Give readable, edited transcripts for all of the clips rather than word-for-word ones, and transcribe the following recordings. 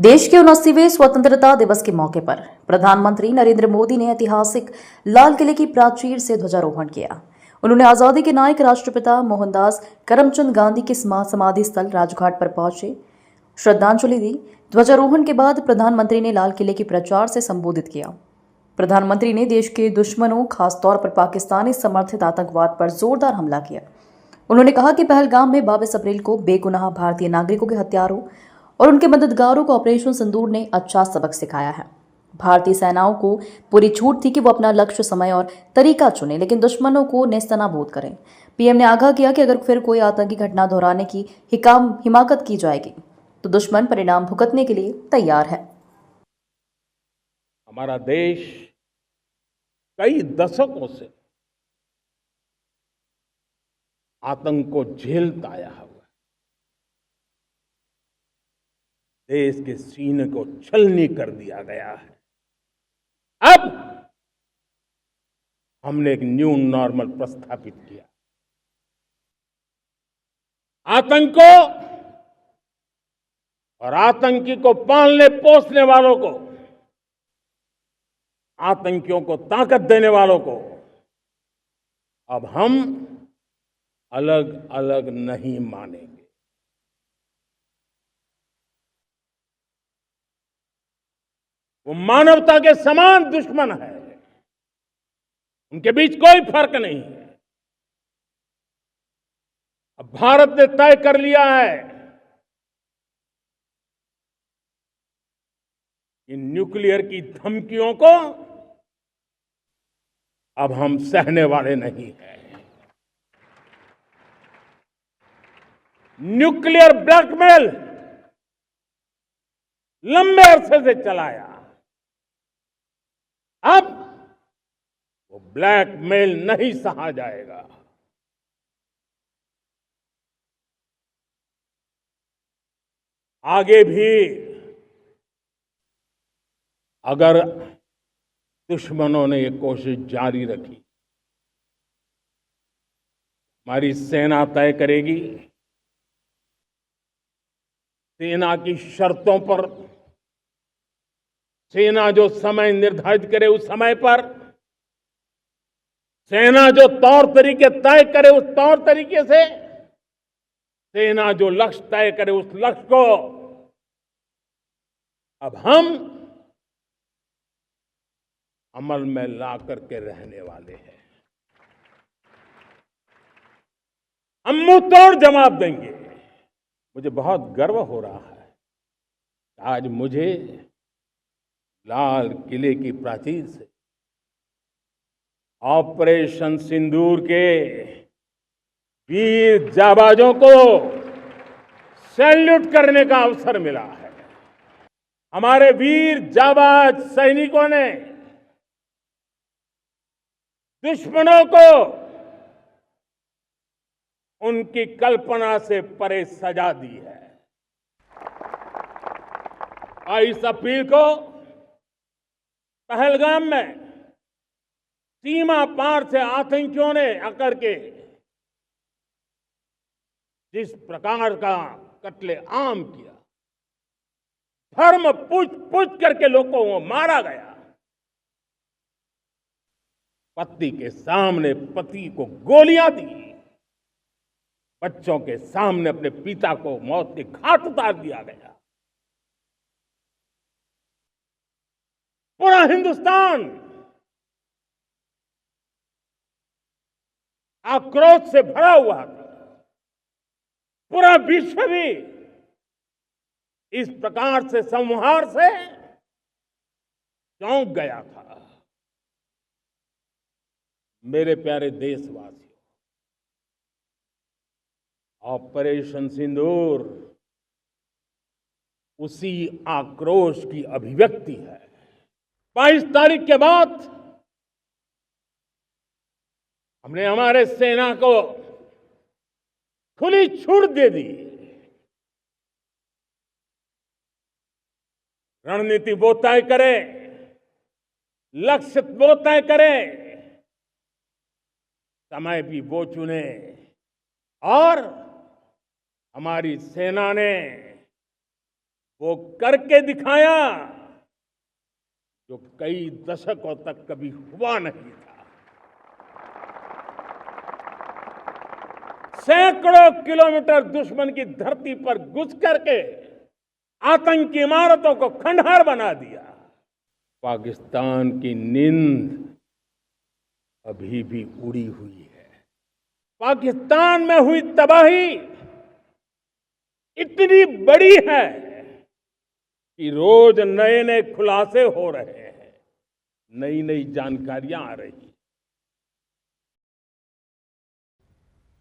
देश के 79वें स्वतंत्रता दिवस के मौके पर प्रधानमंत्री नरेंद्र मोदी ने ऐतिहासिक लाल किले की प्राचीर से ध्वजारोहण किया। उन्होंने आजादी के नायक राष्ट्रपिता मोहनदास करमचंद गांधी के समाधि स्थल राजघाट पर पहुंचे, श्रद्धांजलि दी। ध्वजारोहण के बाद प्रधानमंत्री ने लाल किले के प्रचार से संबोधित किया। प्रधानमंत्री ने देश के दुश्मनों, खासतौर पर पाकिस्तानी समर्थित आतंकवाद पर जोरदार हमला किया। उन्होंने कहा कि पहलगाम में 22 अप्रैल को बेगुनाह भारतीय नागरिकों के हत्यारों और उनके मददगारों को ऑपरेशन सिंदूर ने अच्छा सबक सिखाया है। भारतीय सेनाओं को पूरी छूट थी कि वो अपना लक्ष्य, समय और तरीका चुने, लेकिन दुश्मनों को नेस्तनाबूद करें। पीएम ने आगाह किया कि अगर फिर कोई आतंकी घटना दोहराने की हिमाकत की जाएगी तो दुश्मन परिणाम भुगतने के लिए तैयार है। हमारा देश कई दशकों से आतंक को झेलता आया हुआ है। देश के सीने को छलनी कर दिया गया है। अब हमने एक न्यू नॉर्मल प्रस्थापित किया। आतंक को और आतंकी को पालने पोसने वालों को, आतंकियों को ताकत देने वालों को अब हम अलग अलग नहीं मानेंगे। वो मानवता के समान दुश्मन है, उनके बीच कोई फर्क नहीं है। अब भारत ने तय कर लिया है कि न्यूक्लियर की धमकियों को अब हम सहने वाले नहीं हैं। न्यूक्लियर ब्लैकमेल लंबे अरसे से चलाया, अब वो ब्लैकमेल नहीं सहा जाएगा। आगे भी अगर दुश्मनों ने ये कोशिश जारी रखी, हमारी सेना तय करेगी। सेना की शर्तों पर, सेना जो समय निर्धारित करे उस समय पर, सेना जो तौर तरीके तय करे उस तौर तरीके से, सेना जो लक्ष्य तय करे उस लक्ष्य को अब हम अमल में ला करके रहने वाले हैं। हम मुंह तोड़ जवाब देंगे। मुझे बहुत गर्व हो रहा है, आज मुझे लाल किले की प्राचीर से ऑपरेशन सिंदूर के वीर जाबाजों को सैल्यूट करने का अवसर मिला है। हमारे वीर जाबाज सैनिकों ने दुश्मनों को उनकी कल्पना से परे सजा दी है। और इस अपील को पहलगाम में सीमा पार से आतंकियों ने आकर के जिस प्रकार का कत्ले आम किया, धर्म पूछ करके लोगों को मारा गया, पत्नी के सामने पति को गोलियां दी, बच्चों के सामने अपने पिता को मौत के घाट उतार दिया गया। पूरा हिंदुस्तान आक्रोश से भरा हुआ था। पूरा विश्व भी इस प्रकार से संहार से चौंक गया था। मेरे प्यारे देशवासियों, ऑपरेशन सिंदूर उसी आक्रोश की अभिव्यक्ति है। 22 तारीख के बाद हमने हमारे सेना को खुली छूट दे दी। रणनीति वो तय करे, लक्ष्य वो तय करे, समय भी वो चुने। और हमारी सेना ने वो करके दिखाया जो कई दशकों तक कभी हुआ नहीं था। सैकड़ों किलोमीटर दुश्मन की धरती पर घुस करके आतंकी इमारतों को खंडहर बना दिया। पाकिस्तान की नींद अभी भी उड़ी हुई है। पाकिस्तान में हुई तबाही इतनी बड़ी है कि रोज नए नए खुलासे हो रहे हैं, नई नई जानकारियां आ रही हैं।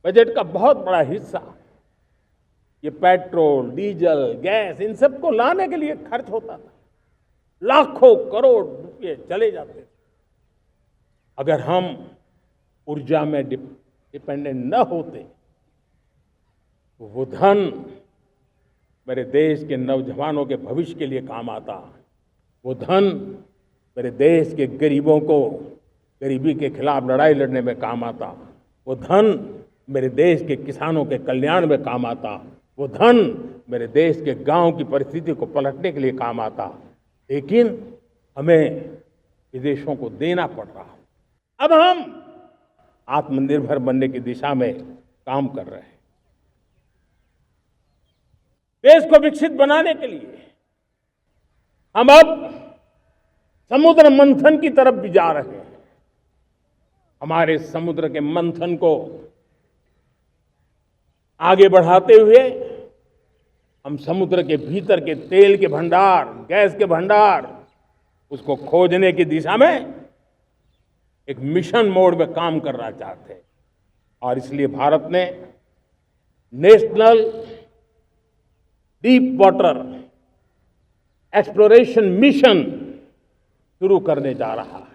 बजट का बहुत बड़ा हिस्सा ये पेट्रोल, डीजल, गैस इन सबको लाने के लिए खर्च होता था। लाखों करोड़ रुपए चले जाते थे। अगर हम ऊर्जा में डिपेंडेंट न होते तो वो धन मेरे देश के नौजवानों के भविष्य के लिए काम आता। वो धन मेरे देश के गरीबों को गरीबी के खिलाफ लड़ाई लड़ने में काम आता। वो धन मेरे देश के किसानों के कल्याण में काम आता। वो धन मेरे देश के गांव की परिस्थिति को पलटने के लिए काम आता। लेकिन हमें विदेशों को देना पड़ रहा। अब हम आत्मनिर्भर बनने की दिशा में काम कर रहे हैं। देश को विकसित बनाने के लिए हम अब समुद्र मंथन की तरफ भी जा रहे हैं। हमारे समुद्र के मंथन को आगे बढ़ाते हुए हम समुद्र के भीतर के तेल के भंडार, गैस के भंडार, उसको खोजने की दिशा में एक मिशन मोड में काम करना चाहते हैं। और इसलिए भारत ने national deep water exploration mission शुरू करने जा रहा है।